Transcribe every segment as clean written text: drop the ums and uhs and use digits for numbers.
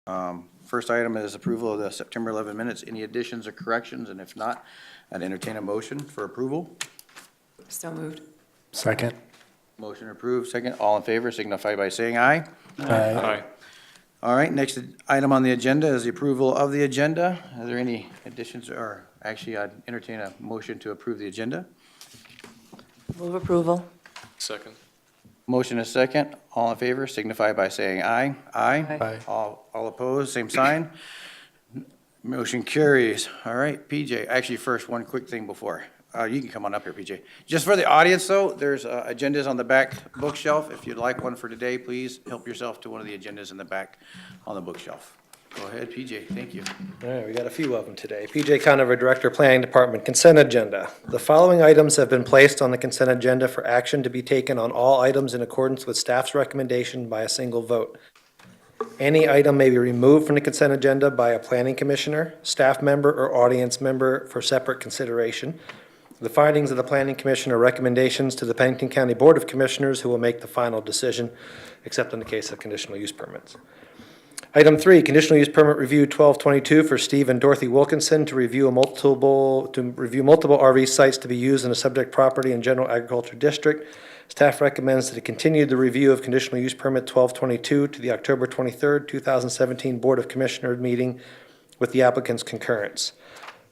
First item is approval of the September 11 minutes. Any additions or corrections? And if not, I'd entertain a motion for approval. So moved. Second. Motion approved. Second. All in favor signify by saying aye. Aye. All right, next item on the agenda is the approval of the agenda. Are there any additions, or actually, I'd entertain a motion to approve the agenda. Move approval. Second. Motion is second. All in favor signify by saying aye. Aye. Aye. All opposed, same sign. Motion carries. All right, PJ, actually, first, one quick thing before. You can come on up here, PJ. Just for the audience, though, there's agendas on the back bookshelf. If you'd like one for today, please help yourself to one of the agendas in the back on the bookshelf. Go ahead, PJ. Thank you. All right, we got a few of them today. PJ Conover, Director, Planning Department, Consent Agenda. The following items have been placed on the consent agenda for action to be taken on all items in accordance with staff's recommendation by a single vote. Any item may be removed from the consent agenda by a planning commissioner, staff member, or audience member for separate consideration. The findings of the planning commission are recommendations to the Pennington County Board of Commissioners, who will make the final decision, except in the case of conditional use permits. Item 3, conditional use permit review 1222 for Steve and Dorothy Wilkinson to review multiple RV sites to be used in a subject property in general agriculture district. Staff recommends that it continue the review of conditional use permit 1222 to the October 23rd, 2017 Board of Commissioners meeting with the applicant's concurrence.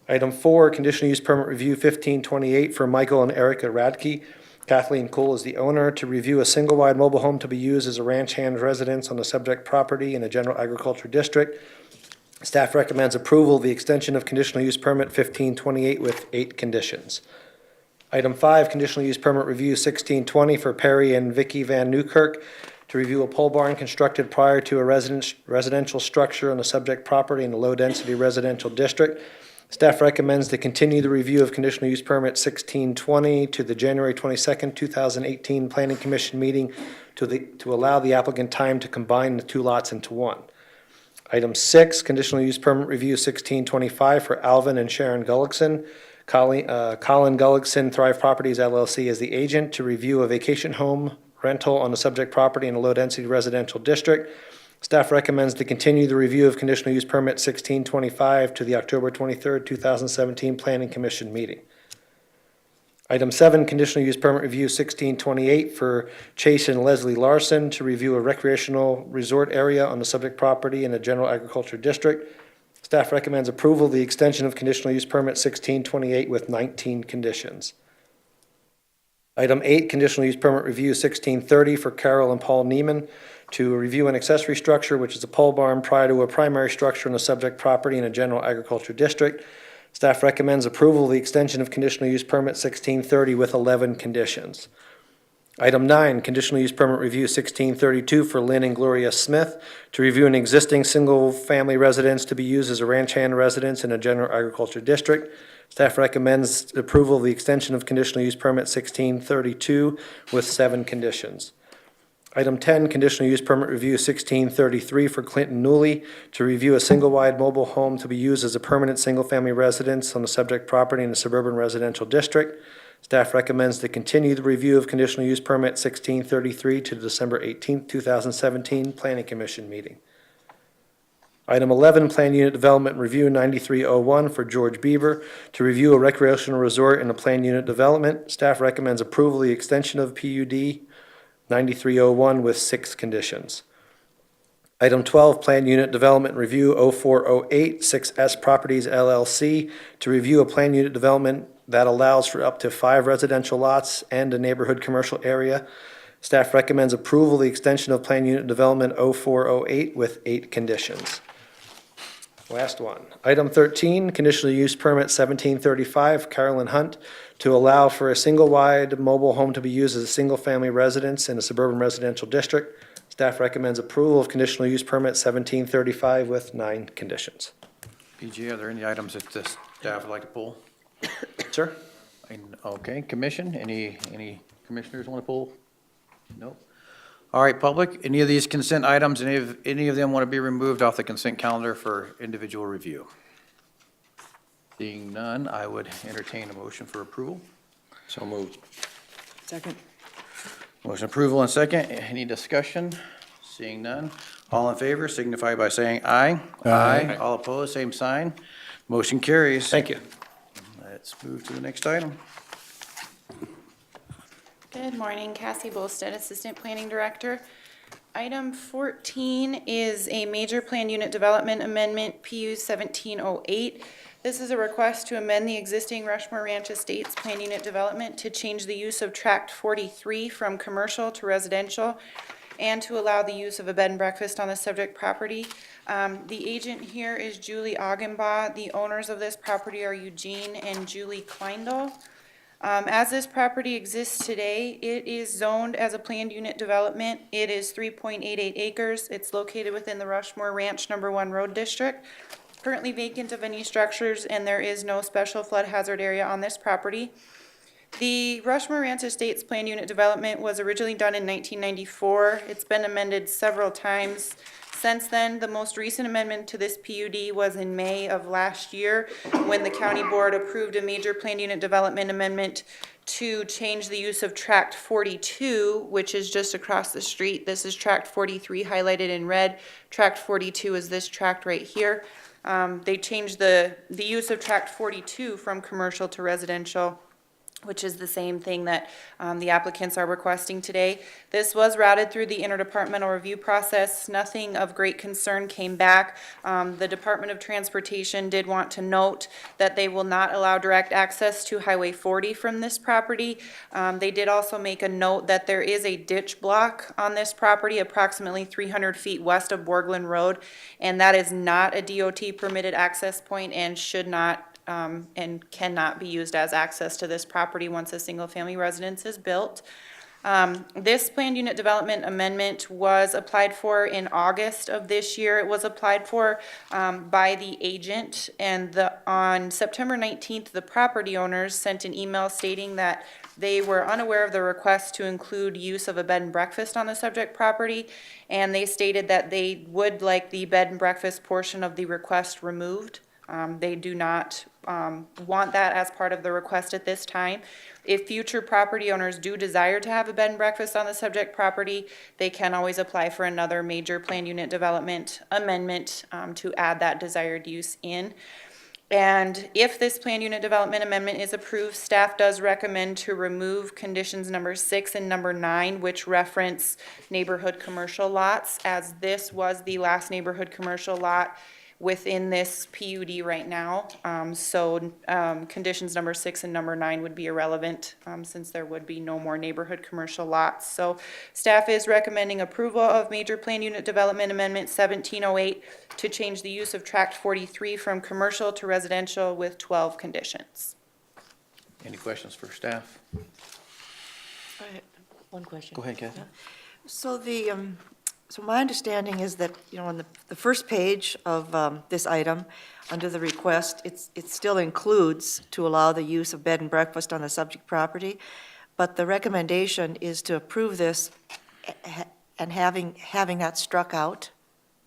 Item 4, conditional use permit review 1528 for Michael and Erica Radke. Kathleen Cole is the owner, to review a single-wide mobile home to be used as a ranch hand residence on the subject property in a general agriculture district. Staff recommends approval of the extension of conditional use permit 1528 with 8 conditions. Item 5, conditional use permit review 1620 for Perry and Vicky Van Newkirk to review a pole barn constructed prior to a residential structure on the subject property in a low-density residential district. Staff recommends to continue the review of conditional use permit 1620 to the January 22nd, 2018 Planning Commission meeting to allow the applicant time to combine the 2 lots into one. Item 6, conditional use permit review 1625 for Alvin and Sharon Gullickson. Colin Gullickson, Thrive Properties LLC, as the agent to review a vacation home rental on the subject property in a low-density residential district. Staff recommends to continue the review of conditional use permit 1625 to the October 23rd, 2017 Planning Commission meeting. Item 7, conditional use permit review 1628 for Chase and Leslie Larson to review a recreational resort area on the subject property in a general agriculture district. Staff recommends approval of the extension of conditional use permit 1628 with 19 conditions. Item 8, conditional use permit review 1630 for Carol and Paul Neiman to review an accessory structure, which is a pole barn, prior to a primary structure on the subject property in a general agriculture district. Staff recommends approval of the extension of conditional use permit 1630 with 11 conditions. Item 9, conditional use permit review 1632 for Lynn and Gloria Smith to review an existing single-family residence to be used as a ranch hand residence in a general agriculture district. Staff recommends approval of the extension of conditional use permit 1632 with 7 conditions. Item 10, conditional use permit review 1633 for Clinton Newley to review a single-wide mobile home to be used as a permanent single-family residence on the subject property in a suburban residential district. Staff recommends to continue the review of conditional use permit 1633 to the December 18th, 2017 Planning Commission meeting. Item 11, Plan Unit Development Review 9301 for George Bieber to review a recreational resort in a Plan Unit Development. Staff recommends approval of the extension of PUD 9301 with 6 conditions. Item 12, Plan Unit Development Review 0408 6S Properties LLC to review a Plan Unit Development that allows for up to 5 residential lots and a neighborhood commercial area. Staff recommends approval of the extension of Plan Unit Development 0408 with 8 conditions. Last one. Item 13, Conditional Use Permit 1735, Carolyn Hunt, to allow for a single-wide mobile home to be used as a single-family residence in a suburban residential district. Staff recommends approval of Conditional Use Permit 1735 with 9 conditions. PJ, are there any items that the staff would like to pull? Sir? Okay, commission, any commissioners want to pull? Nope. All right, public, any of these consent items, any of them want to be removed off the consent calendar for individual review? Seeing none, I would entertain a motion for approval. So moved. Second. Motion approval and second. Any discussion? Seeing none. All in favor signify by saying aye. Aye. All opposed, same sign. Motion carries. Thank you. Let's move to the next item. Good morning, Cassie Bolstead, Assistant Planning Director. Item 14 is a major plan unit development amendment, PU 1708. This is a request to amend the existing Rushmore Ranch Estates Plan Unit Development to change the use of Tract 43 from commercial to residential and to allow the use of a bed and breakfast on the subject property. The agent here is Julie Augenbaugh. The owners of this property are Eugene and Julie Kleindl. As this property exists today, it is zoned as a planned unit development. It is 3.88 acres. It's located within the Rushmore Ranch No. 1 Road District. Currently vacant of any structures, and there is no special flood hazard area on this property. The Rushmore Ranch Estates Planned Unit Development was originally done in 1994. It's been amended several times. Since then, the most recent amendment to this PUD was in May of last year when the county board approved a major planned unit development amendment to change the use of Tract 42, which is just across the street. This is Tract 43 highlighted in red. Tract 42 is this tract right here. They changed the use of Tract 42 from commercial to residential, which is the same thing that the applicants are requesting today. This was routed through the interdepartmental review process. Nothing of great concern came back. The Department of Transportation did want to note that they will not allow direct access to Highway 40 from this property. They did also make a note that there is a ditch block on this property approximately 300 feet west of Borglin Road, and that is not a DOT permitted access point and should not and cannot be used as access to this property once a single-family residence is built. This planned unit development amendment was applied for in August of this year. It was applied for by the agent, and on September 19th, the property owners sent an email stating that they were unaware of the request to include use of a bed and breakfast on the subject property, and they stated that they would like the bed and breakfast portion of the request removed. They do not want that as part of the request at this time. If future property owners do desire to have a bed and breakfast on the subject property, they can always apply for another major planned unit development amendment to add that desired use in. And if this planned unit development amendment is approved, staff does recommend to remove conditions number 6 and number 9, which reference neighborhood commercial lots, as this was the last neighborhood commercial lot within this PUD right now. Conditions number 6 and number 9 would be irrelevant since there would be no more neighborhood commercial lots. So staff is recommending approval of Major Plan Unit Development Amendment 1708 to change the use of Tract 43 from commercial to residential with 12 conditions. Any questions for staff? I have one question. Go ahead, Kathy. So so my understanding is that, on the first page of this item, under the request, it still includes to allow the use of bed and breakfast on the subject property, but the recommendation is to approve this and having that struck out.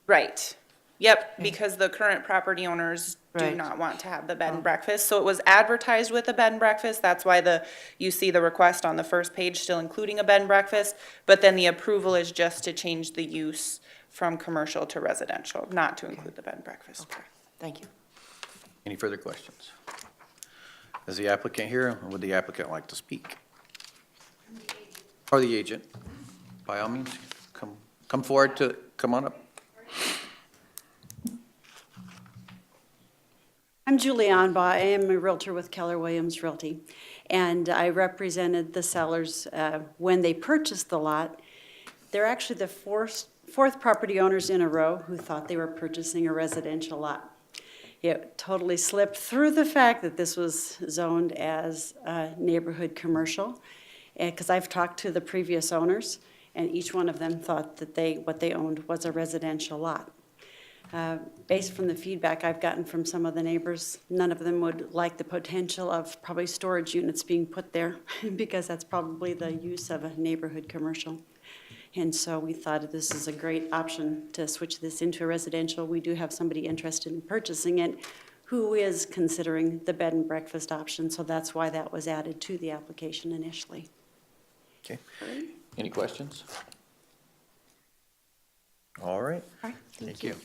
Right. Yep, because the current property owners do Right. not want to have the bed and breakfast. So it was advertised with a bed and breakfast. That's why you see the request on the first page still including a bed and breakfast. But then the approval is just to change the use from commercial to residential, not to include the bed and breakfast. Okay, thank you. Any further questions? Is the applicant here? Would the applicant like to speak? Or the agent? By all means, come forward come on up. I'm Julie Onbaugh. I am a realtor with Keller Williams Realty, and I represented the sellers when they purchased the lot. They're actually the fourth property owners in a row who thought they were purchasing a residential lot. It totally slipped through the fact that this was zoned as neighborhood commercial, because I've talked to the previous owners, and each one of them thought that what they owned was a residential lot. Based from the feedback I've gotten from some of the neighbors, none of them would like the potential of probably storage units being put there because that's probably the use of a neighborhood commercial. And so we thought this is a great option to switch this into a residential. We do have somebody interested in purchasing it who is considering the bed and breakfast option, so that's why that was added to the application initially. Okay. Any questions? All right. All right, Thank you.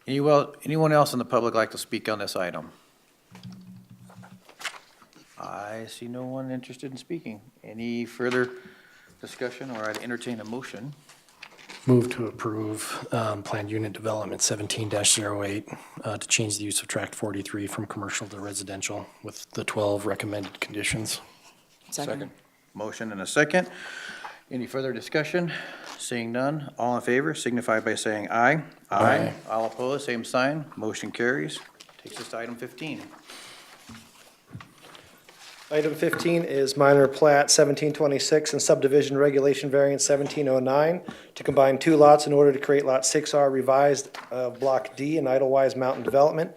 Anyone else in the public like to speak on this item? I see no one interested in speaking. Any further discussion, or I'd entertain a motion? Move to approve planned unit development 17-08 to change the use of tract 43 from commercial to residential with the 12 recommended conditions. Second. Motion and a second. Any further discussion? Seeing none, all in favor signify by saying aye. Aye. All opposed, same sign. Motion carries. Takes us to item 15. Item 15 is minor plat 1726 and subdivision regulation variance 1709 to combine two lots in order to create Lot 6R revised Block D in Idlewise Mountain Development.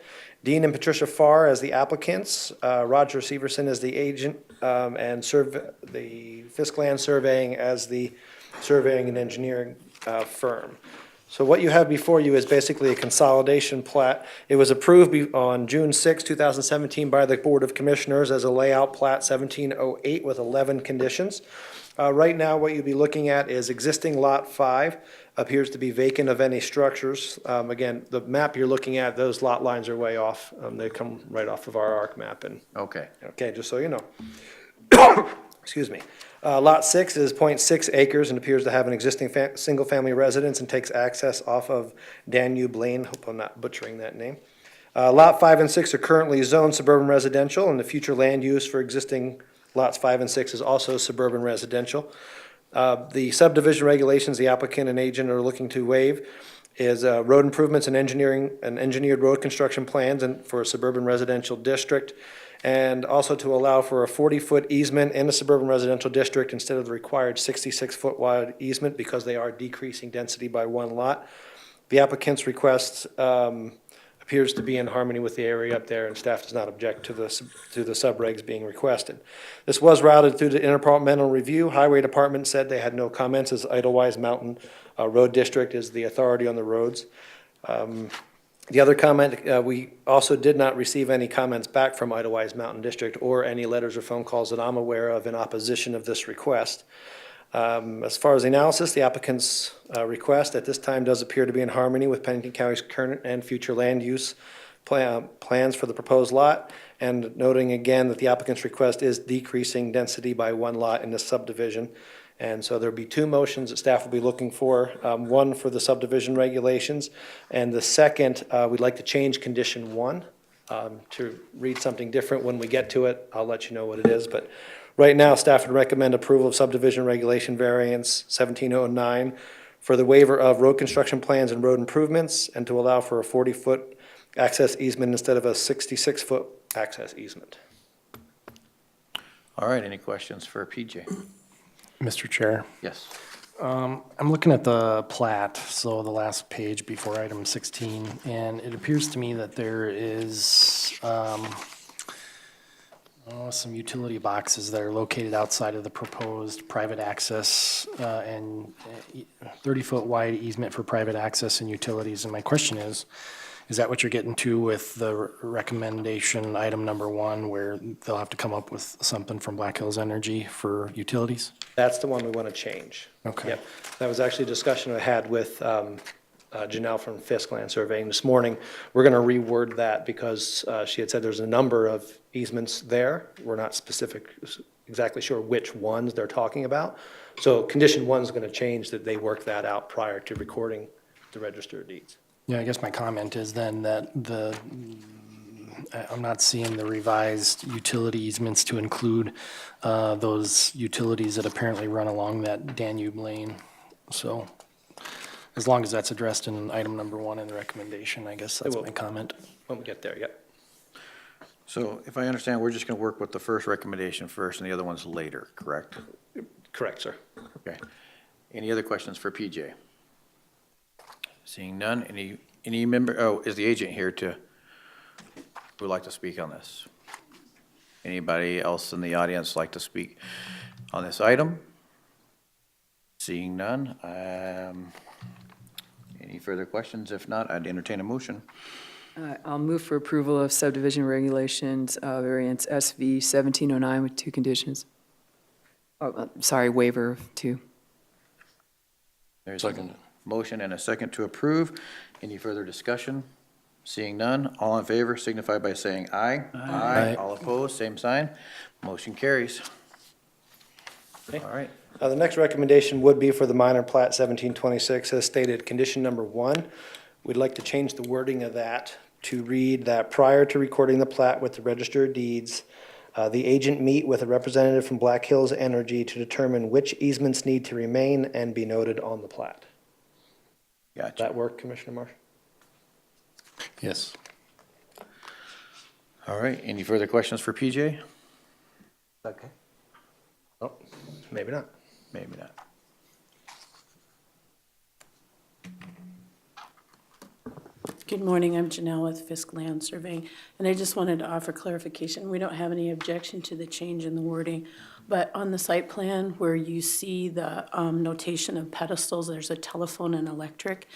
Dean and Patricia Farr as the applicants, Roger Severson as the agent, and the Fiskland Surveying as the surveying and engineering firm. So what you have before you is basically a consolidation plat. It was approved on June 6, 2017 by the Board of Commissioners as a layout plat 1708 with 11 conditions. Right now, what you'd be looking at is existing Lot 5 appears to be vacant of any structures. Again, the map you're looking at, those lot lines are way off. They come right off of our ARC map. And Okay. okay, just so you know. Excuse me. Lot 6 is 0.6 acres and appears to have an existing single-family residence and takes access off of Danube Lane. Hope I'm not butchering that name. Lot 5 and 6 are currently zoned suburban residential, and the future land use for existing lots 5 and 6 is also suburban residential. The subdivision regulations the applicant and agent are looking to waive is road improvements and engineered road construction plans for a suburban residential district, and also to allow for a 40-foot easement in a suburban residential district instead of the required 66-foot wide easement because they are decreasing density by one lot. The applicant's request appears to be in harmony with the area up there, and staff does not object to the subregs being requested. This was routed through the interdepartmental review. Highway Department said they had no comments, as Idlewise Mountain Road District is the authority on the roads. The other comment, we also did not receive any comments back from Idlewise Mountain District or any letters or phone calls that I'm aware of in opposition of this request. As far as the analysis, the applicant's request at this time does appear to be in harmony with Pennington County's current and future land use plans for the proposed lot, and noting again that the applicant's request is decreasing density by one lot in this subdivision. And so there'll be two motions that staff will be looking for, one for the subdivision regulations, and the second, we'd like to change condition 1 to read something different. When we get to it, I'll let you know what it is, but right now, staff would recommend approval of subdivision regulation variance 1709 for the waiver of road construction plans and road improvements, and to allow for a 40-foot access easement instead of a 66-foot access easement. All right, any questions for PJ? Mr. Chair, Yes. I'm looking at the plat, so the last page before item 16, and it appears to me that there is some utility boxes that are located outside of the proposed private access and 30-foot wide easement for private access and utilities. And my question is that what you're getting to with the recommendation item number 1, where they'll have to come up with something from Black Hills Energy for utilities? That's the one we want to change. Okay. Yep. That was actually a discussion I had with Janelle from Fiskland Surveying this morning. We're going to reword that because she had said there's a number of easements there. We're not exactly sure which ones they're talking about. So condition 1 is going to change, that they work that out prior to recording the register of deeds. Yeah, I guess my comment is then that I'm not seeing the revised utility easements to include those utilities that apparently run along that Danube Lane. So as long as that's addressed in item number 1 in the recommendation, I guess that's my comment. When we get there, yep. So if I understand, we're just going to work with the first recommendation first and the other ones later, correct? Correct, sir. Okay. Any other questions for PJ? Seeing none, any member, is the agent here who would like to speak on this? Anybody else in the audience like to speak on this item? Seeing none, any further questions? If not, I'd entertain a motion. I'll move for approval of subdivision regulations, variance SV 1709 with 2 conditions. Oh, sorry, waiver of 2. There's Second. Motion and a second to approve. Any further discussion? Seeing none, all in favor signify by saying aye. Aye. All opposed, same sign. Motion carries. All right. The next recommendation would be for the minor plat 1726, as stated, condition number 1. We'd like to change the wording of that to read that prior to recording the plat with the Register of Deeds, the agent meet with a representative from Black Hills Energy to determine which easements need to remain and be noted on the plat. Gotcha. That work, Commissioner Marsh? Yes. All right, any further questions for PJ? Okay. Oh, maybe not. Maybe not. Good morning, I'm Janelle with Fisk Land Surveying, and I just wanted to offer clarification. We don't have any objection to the change in the wording, but on the site plan where you see the notation of pedestals, there's a telephone and electric.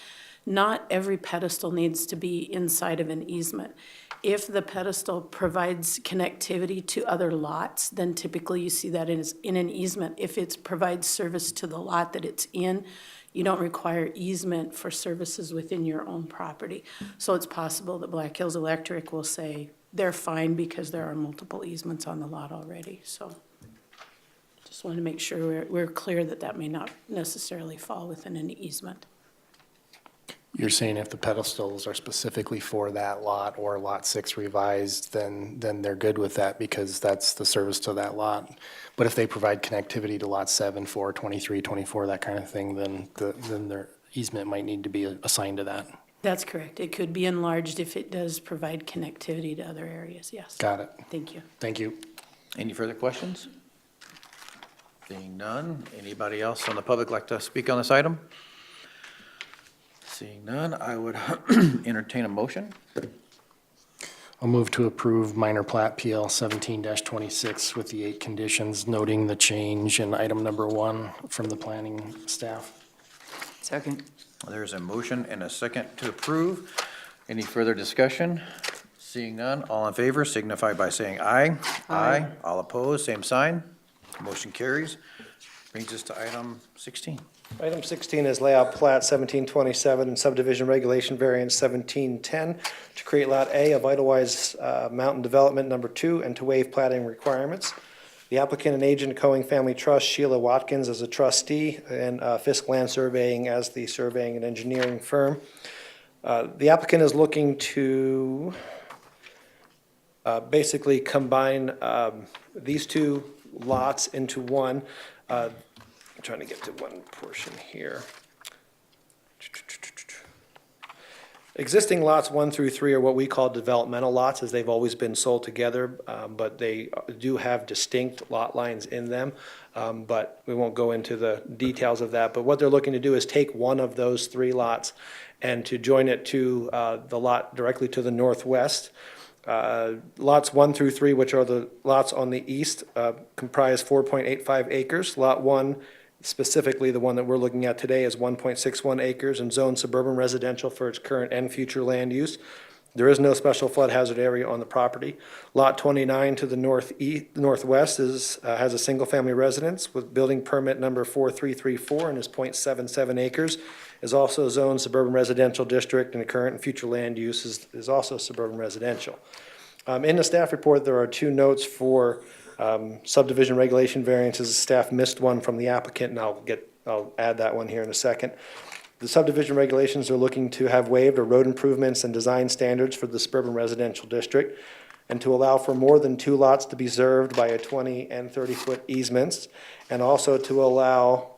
Not every pedestal needs to be inside of an easement. If the pedestal provides connectivity to other lots, then typically you see that in an easement. If it provides service to the lot that it's in, you don't require easement for services within your own property. So it's possible that Black Hills Electric will say they're fine because there are multiple easements on the lot already. So just want to make sure we're clear that that may not necessarily fall within an easement. You're saying if the pedestals are specifically for that lot or Lot 6 revised, then they're good with that because that's the service to that lot. But if they provide connectivity to Lot 7, 4, 23, 24, that kind of thing, then their easement might need to be assigned to that. That's correct. It could be enlarged if it does provide connectivity to other areas, yes. Got it. Thank you. Thank you. Any further questions? Seeing none, anybody else on the public like to speak on this item? Seeing none, I would entertain a motion. I'll move to approve minor plat PL 17-26 with the 8 conditions, noting the change in item number 1 from the planning staff. Second. There's a motion and a second to approve. Any further discussion? Seeing none, all in favor signify by saying aye. Aye. All opposed, same sign. Motion carries. Brings us to item 16. Item 16 is layout plat 1727 and subdivision regulation variance 1710 to create Lot A of Idlewise Mountain Development Number 2 and to waive platting requirements. The applicant and agent, Coing Family Trust, Sheila Watkins as a trustee, and Fisk Land Surveying as the surveying and engineering firm. The applicant is looking to basically combine these two lots into one. I'm trying to get to one portion here. Existing lots 1 through 3 are what we call developmental lots, as they've always been sold together, but they do have distinct lot lines in them. But we won't go into the details of that. But what they're looking to do is take one of those 3 lots and to join it to the lot directly to the northwest. Lots 1 through 3, which are the lots on the east, comprise 4.85 acres. Lot 1, specifically the one that we're looking at today, is 1.61 acres and zoned suburban residential for its current and future land use. There is no special flood hazard area on the property. Lot 29 to the northwest has a single-family residence with building permit number 4334 and is 0.77 acres. Is also zoned suburban residential district, and the current and future land use is also suburban residential. In the staff report, there are 2 notes for subdivision regulation variances. Staff missed one from the applicant, and I'll add that one here in a second. The subdivision regulations are looking to have waived road improvements and design standards for the suburban residential district, and to allow for more than 2 lots to be served by a 20 and 30-foot easements, and also to allow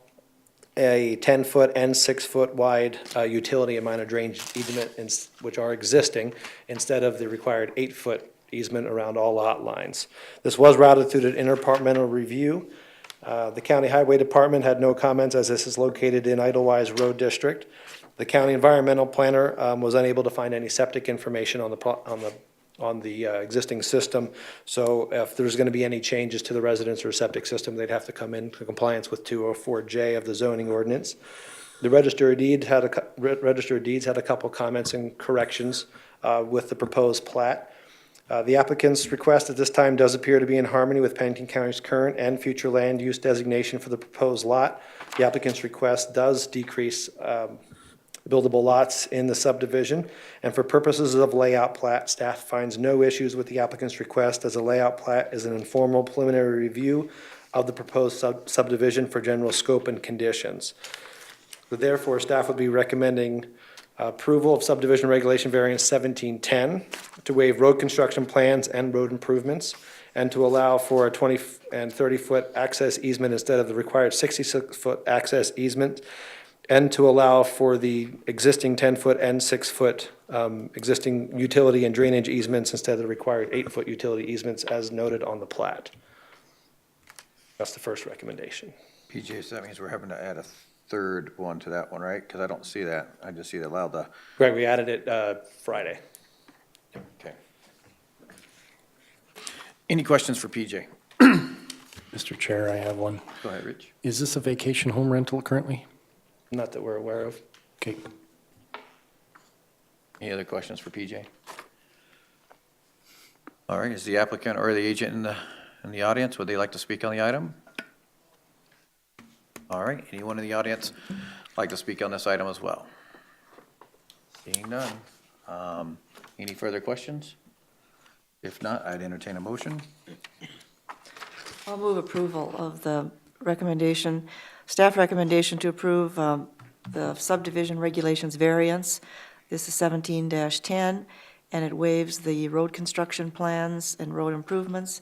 a 10-foot and 6-foot wide utility and minor drainage easement, which are existing, instead of the required 8-foot easement around all lot lines. This was routed through the interdepartmental review. The County Highway Department had no comments, as this is located in Idlewise Road District. The County Environmental Planner was unable to find any septic information on the existing system. So if there's going to be any changes to the residence or septic system, they'd have to come into compliance with 204J of the zoning ordinance. The Register of Deeds had a couple comments and corrections with the proposed plat. The applicant's request at this time does appear to be in harmony with Pennington County's current and future land use designation for the proposed lot. The applicant's request does decrease buildable lots in the subdivision. And for purposes of layout plat, staff finds no issues with the applicant's request, as a layout plat is an informal preliminary review of the proposed subdivision for general scope and conditions. So therefore, staff would be recommending approval of subdivision regulation variance 1710 to waive road construction plans and road improvements, and to allow for a 20 and 30-foot access easement instead of the required 66-foot access easement, and to allow for the existing 10-foot and 6-foot existing utility and drainage easements instead of the required 8-foot utility easements as noted on the plat. That's the first recommendation. PJ, so that means we're having to add a third one to that one, right? Because I don't see that. I just see that allowed the, Right, we added it Friday. okay. Any questions for PJ? Mr. Chair, I have one. Go ahead, Rich. Is this a vacation home rental currently? Not that we're aware of. Okay. Any other questions for PJ? All right, is the applicant or the agent in the audience, would they like to speak on the item? All right, anyone in the audience like to speak on this item as well? Seeing none. Any further questions? If not, I'd entertain a motion. I'll move approval of the recommendation, staff recommendation to approve the subdivision regulations variance. This is 17-10, and it waives the road construction plans and road improvements,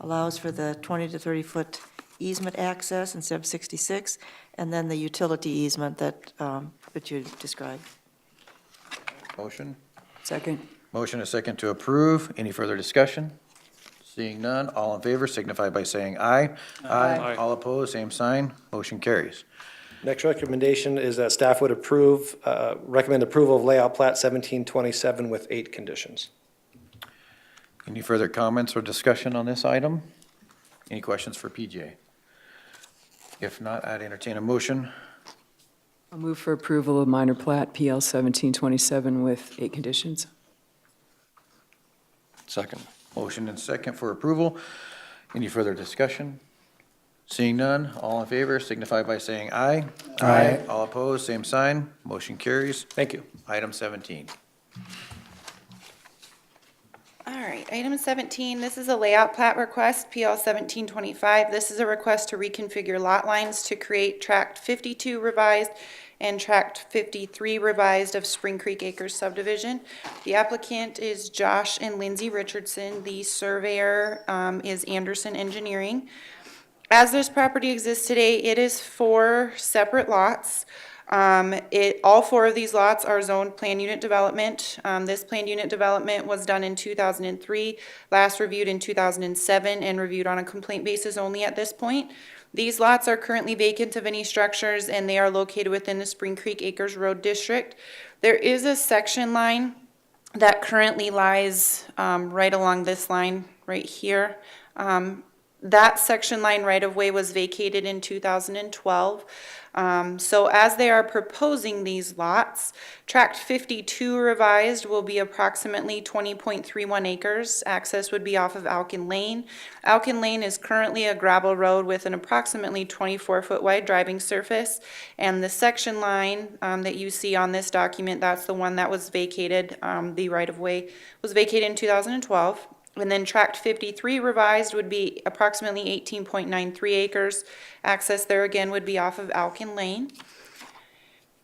allows for the 20 to 30-foot easement access instead of 66, and then the utility easement that you described. Motion? Second. Motion is second to approve. Any further discussion? Seeing none, all in favor signify by saying aye. Aye. All opposed, same sign. Motion carries. Next recommendation is that staff would recommend approval of layout plat 1727 with 8 conditions. Any further comments or discussion on this item? Any questions for PJ? If not, I'd entertain a motion. I'll move for approval of minor plat PL 1727 with 8 conditions. Second. Motion and second for approval. Any further discussion? Seeing none, all in favor signify by saying aye. Aye. All opposed, same sign. Motion carries. Thank you. Item 17. All right, item 17, this is a layout plat request, PL 1725. This is a request to reconfigure lot lines to create tract 52 revised and tract 53 revised of Spring Creek Acres subdivision. The applicant is Josh and Lindsay Richardson. The surveyor is Anderson Engineering. As this property exists today, it is 4 separate lots. All 4 of these lots are zoned plan unit development. This plan unit development was done in 2003, last reviewed in 2007, and reviewed on a complaint basis only at this point. These lots are currently vacant of any structures, and they are located within the Spring Creek Acres Road District. There is a section line that currently lies right along this line right here. That section line right-of-way was vacated in 2012. So as they are proposing these lots, tract 52 revised will be approximately 20.31 acres. Access would be off of Alkin Lane. Alkin Lane is currently a gravel road with an approximately 24-foot wide driving surface. And the section line that you see on this document, that's the one that was vacated. The right-of-way was vacated in 2012. And then tract 53 revised would be approximately 18.93 acres. Access there again would be off of Alkin Lane.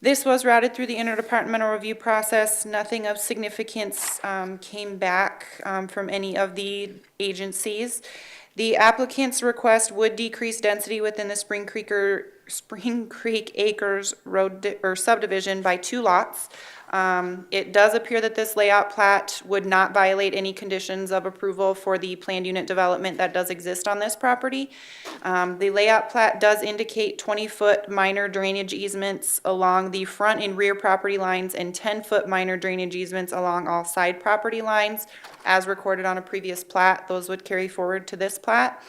This was routed through the interdepartmental review process. Nothing of significance came back from any of the agencies. The applicant's request would decrease density within the Spring Creek Acres Road or subdivision by 2 lots. It does appear that this layout plat would not violate any conditions of approval for the planned unit development that does exist on this property. The layout plat does indicate 20-foot minor drainage easements along the front and rear property lines and 10-foot minor drainage easements along all side property lines. As recorded on a previous plat, those would carry forward to this plat.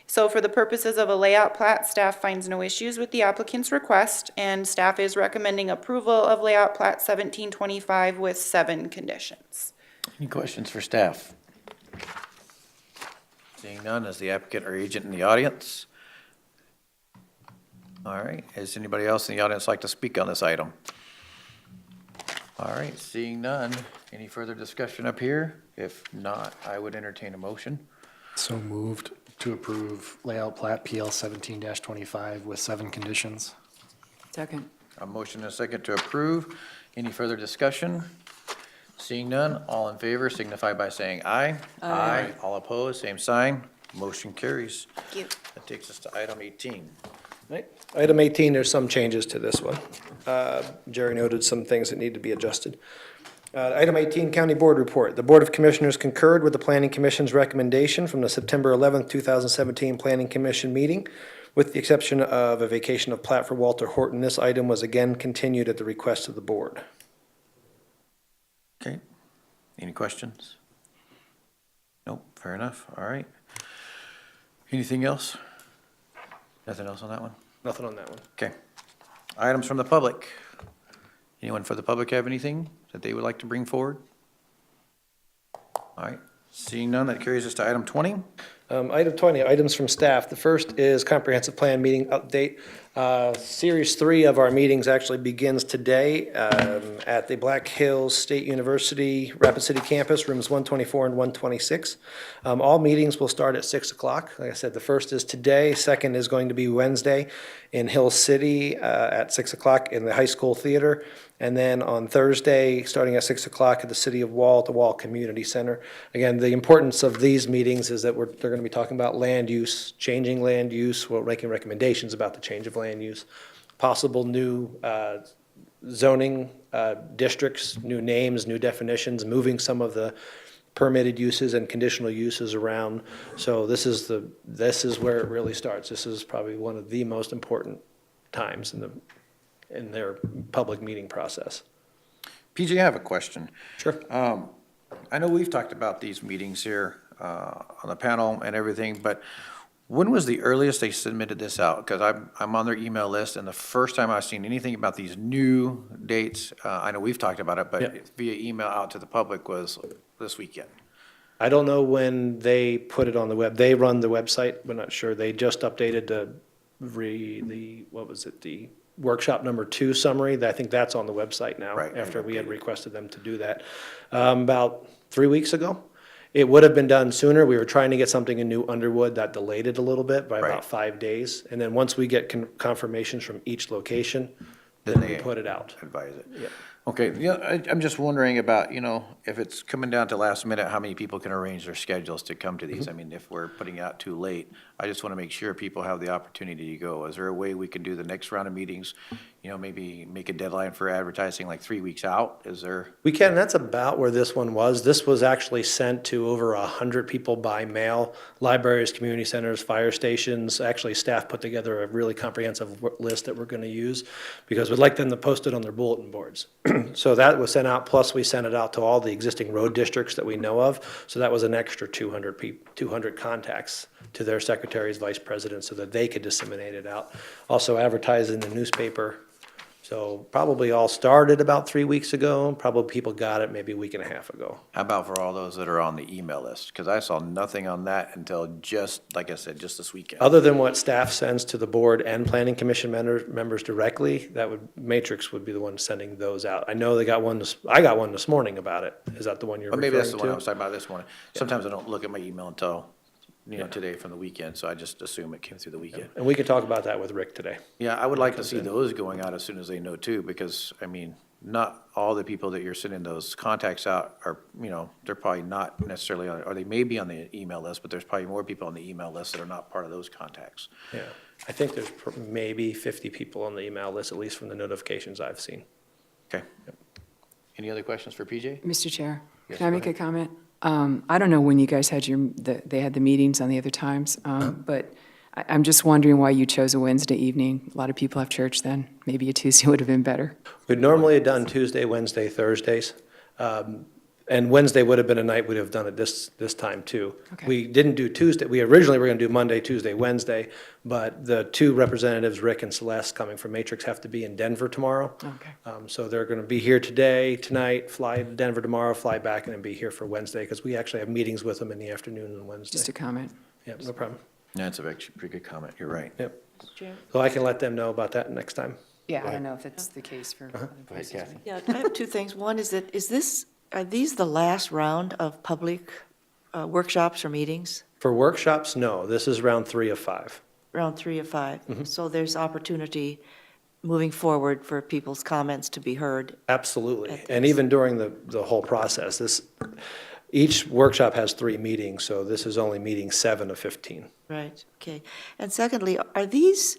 So for the purposes of a layout plat, staff finds no issues with the applicant's request, and staff is recommending approval of layout plat 1725 with 7 conditions. Any questions for staff? Seeing none, is the applicant or agent in the audience? All right, is anybody else in the audience like to speak on this item? All right, seeing none, any further discussion up here? If not, I would entertain a motion. So moved to approve layout plat PL 17-25 with 7 conditions. Second. A motion and a second to approve. Any further discussion? Seeing none, all in favor signify by saying aye. Aye. All opposed, same sign. Motion carries. Thank you. That takes us to item 18. Right. Item 18, there's some changes to this one. Jerry noted some things that need to be adjusted. Item 18, County Board Report. The Board of Commissioners concurred with the Planning Commission's recommendation from the September 11th, 2017 Planning Commission meeting, with the exception of a vacation of plat for Walter Horton. This item was again continued at the request of the board. Okay, any questions? Nope, fair enough, all right. Anything else? Nothing else on that one? Nothing on that one. Okay. Items from the public. Anyone for the public have anything that they would like to bring forward? All right, seeing none, that carries us to item 20. Item 20, items from staff. The first is comprehensive plan meeting update. Series 3 of our meetings actually begins today at the Black Hills State University Rapid City campus, rooms 124 and 126. All meetings will start at 6 o'clock. Like I said, the first is today, second is going to be Wednesday in Hill City at 6 o'clock in the high school theater. And then on Thursday, starting at 6 o'clock at the City of Wall at the Wall Community Center. Again, the importance of these meetings is that they're going to be talking about land use, changing land use, we're making recommendations about the change of land use, possible new zoning districts, new names, new definitions, moving some of the permitted uses and conditional uses around. So this is where it really starts. This is probably one of the most important times in their public meeting process. PJ, I have a question. Sure. I know we've talked about these meetings here on the panel and everything, but when was the earliest they submitted this out? Because I'm on their email list, and the first time I've seen anything about these new dates, I know we've talked about it, but Yep. via email out to the public was this weekend. I don't know when they put it on the web. They run the website, we're not sure. They just updated the workshop number 2 summary. I think that's on the website now. Right. After we had requested them to do that. About 3 weeks ago. It would have been done sooner. We were trying to get something in New Underwood that delayed it a little bit by Right. about 5 days. And then once we get confirmations from each location, Then then we they put it out. Advise it. Yeah. Okay, yeah, I'm just wondering about, if it's coming down to last minute, how many people can arrange their schedules to come to these? I mean, if we're putting it out too late, I just want to make sure people have the opportunity to go. Is there a way we can do the next round of meetings, maybe make a deadline for advertising like 3 weeks out? Is there? We can, that's about where this one was. This was actually sent to over 100 people by mail, libraries, community centers, fire stations. Actually, staff put together a really comprehensive list that we're going to use because we'd like them to post it on their bulletin boards. So that was sent out, plus we sent it out to all the existing road districts that we know of. So that was an extra 200 contacts to their secretaries, vice presidents, so that they could disseminate it out. Also advertised in the newspaper. So probably all started about 3 weeks ago. Probably people got it maybe a week and a half ago. How about for all those that are on the email list? Because I saw nothing on that until just, like I said, just this weekend. Other than what staff sends to the board and planning commission members directly, Matrix would be the one sending those out. I know they got one, I got one this morning about it. Is that the one you're But referring maybe to? that's the one I was talking about this morning. Sometimes I don't look at my email until, today from the weekend, so I just assume it came through the weekend. And we could talk about that with Rick today. Yeah, I would like to see those going out as soon as they know too, because, not all the people that you're sending those contacts out are, they're probably not necessarily on, or they may be on the email list, but there's probably more people on the email list that are not part of those contacts. Yeah. I think there's maybe 50 people on the email list, at least from the notifications I've seen. Okay. Any other questions for PJ? Mr. Chair, Yes, can I go make a ahead. comment? I don't know when you guys had they had the meetings on the other times, but I'm just wondering why you chose a Wednesday evening. A lot of people have church then. Maybe a Tuesday would have been better. We'd normally have done Tuesday, Wednesday, Thursdays. And Wednesday would have been a night we'd have done it this time too. Okay. We didn't do Tuesday. We originally were going to do Monday, Tuesday, Wednesday, but the 2 representatives, Rick and Celeste, coming from Matrix, have to be in Denver tomorrow. Okay. So they're going to be here today, tonight, fly to Denver tomorrow, fly back, and then be here for Wednesday, because we actually have meetings with them in the afternoon on Wednesday. Just a comment. Yeah, no problem. That's a actually pretty good comment. You're right. Yep. So I can let them know about that next time. Yeah, I don't know if it's the case for other Go ahead, places. Kathy. Yeah, I have two things. One is that, are these the last round of public workshops or meetings? For workshops, no, this is round 3 of 5. Round 3 of 5? Mm-hmm. So there's opportunity moving forward for people's comments to be heard. Absolutely. At And this. even during the whole process, each workshop has 3 meetings, so this is only meeting 7 of 15. Right, okay. And secondly, are these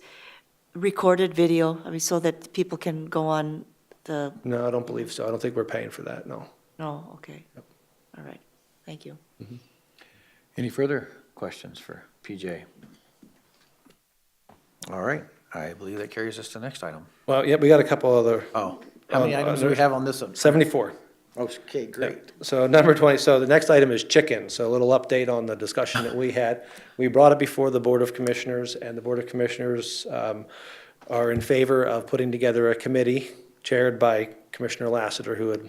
recorded video? I mean, so that people can go on the, No, I don't believe so. I don't think we're paying for that, no. no, okay. All right, thank you. Any further questions for PJ? All right, I believe that carries us to the next item. Well, yeah, we got a couple other, Oh, how many items do we have on this one? 74. Okay, great. So number 20, so the next item is chicken. So a little update on the discussion that we had. We brought it before the Board of Commissioners, and the Board of Commissioners are in favor of putting together a committee chaired by Commissioner Lassiter, who had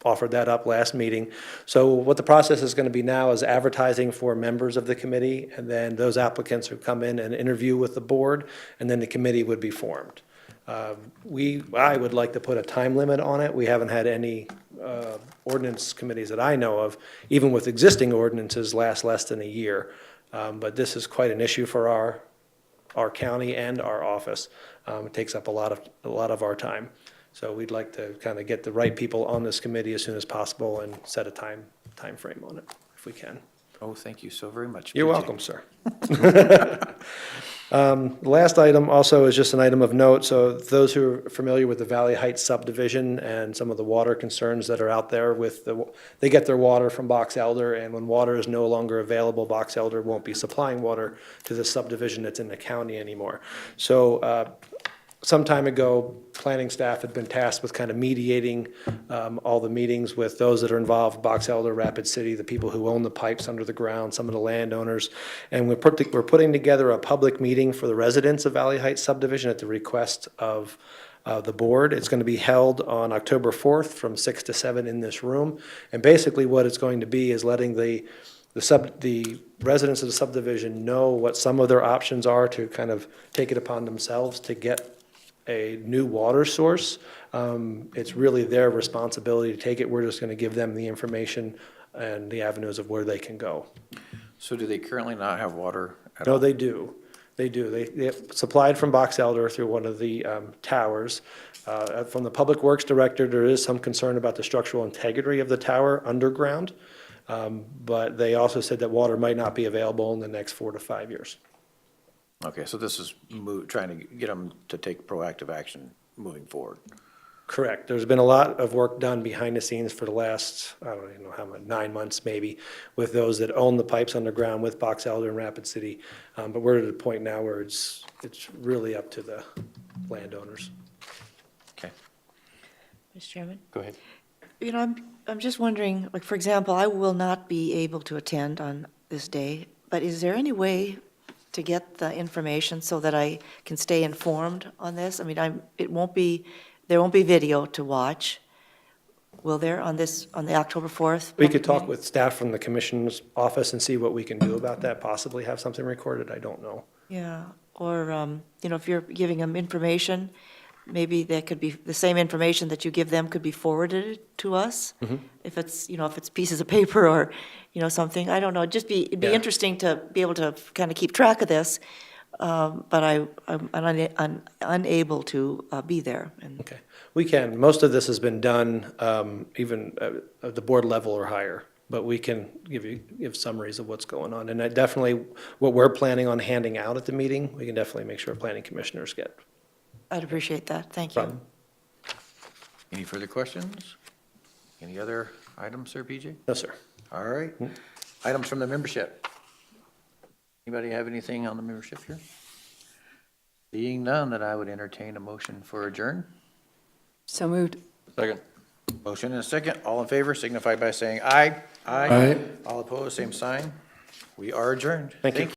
offered that up last meeting. So what the process is going to be now is advertising for members of the committee, and then those applicants would come in and interview with the board, and then the committee would be formed. I would like to put a time limit on it. We haven't had any ordinance committees that I know of, even with existing ordinances, last less than a year. But this is quite an issue for our county and our office. It takes up a lot of our time. So we'd like to kind of get the right people on this committee as soon as possible and set a time frame on it, if we can. Oh, thank you so very much. You're PJ. welcome, sir. The last item also is just an item of note. So those who are familiar with the Valley Heights subdivision and some of the water concerns that are out there with they get their water from Box Elder, and when water is no longer available, Box Elder won't be supplying water to the subdivision that's in the county anymore. So some time ago, planning staff had been tasked with kind of mediating all the meetings with those that are involved, Box Elder, Rapid City, the people who own the pipes under the ground, some of the landowners. And we're putting together a public meeting for the residents of Valley Heights subdivision at the request of the board. It's going to be held on October 4th from 6 to 7 in this room. And basically what it's going to be is letting the residents of the subdivision know what some of their options are to kind of take it upon themselves to get a new water source. It's really their responsibility to take it. We're just going to give them the information and the avenues of where they can go. So do they currently not have water at all? No, they do. They do. They supplied from Box Elder through one of the towers. From the Public Works Director, there is some concern about the structural integrity of the tower underground. But they also said that water might not be available in the next 4 to 5 years. Okay, so this is trying to get them to take proactive action moving forward. Correct. There's been a lot of work done behind the scenes for the last, I don't even know how much, 9 months maybe, with those that own the pipes underground with Box Elder and Rapid City. But we're at a point now where it's really up to the landowners. Okay, Mr. Chairman? go ahead. You know, I'm just wondering, like, for example, I will not be able to attend on this day, but is there any way to get the information so that I can stay informed on this? I mean, there won't be video to watch. Will there on the October 4th? We could public talk meeting? with staff from the commissioner's office and see what we can do about that, possibly have something recorded, I don't know. Yeah, or, if you're giving them information, maybe that could be, the same information that you give them could be forwarded to us? If it's pieces of paper or, something, I don't know, it'd be Yeah. interesting to be able to kind of keep track of this, but I'm unable to be there. And Okay, we can. Most of this has been done even at the board level or higher, but we can give summaries of what's going on. And I definitely, what we're planning on handing out at the meeting, we can definitely make sure planning commissioners get. I'd appreciate that, thank you. Problem. Any further questions? Any other items, sir, PJ? No, sir. All right. Items from the membership. Anybody have anything on the membership here? Seeing none, then I would entertain a motion for adjourn. So moved. Second. Motion and a second. All in favor signify by saying aye. Aye. All opposed, same sign. We are adjourned. Thank you.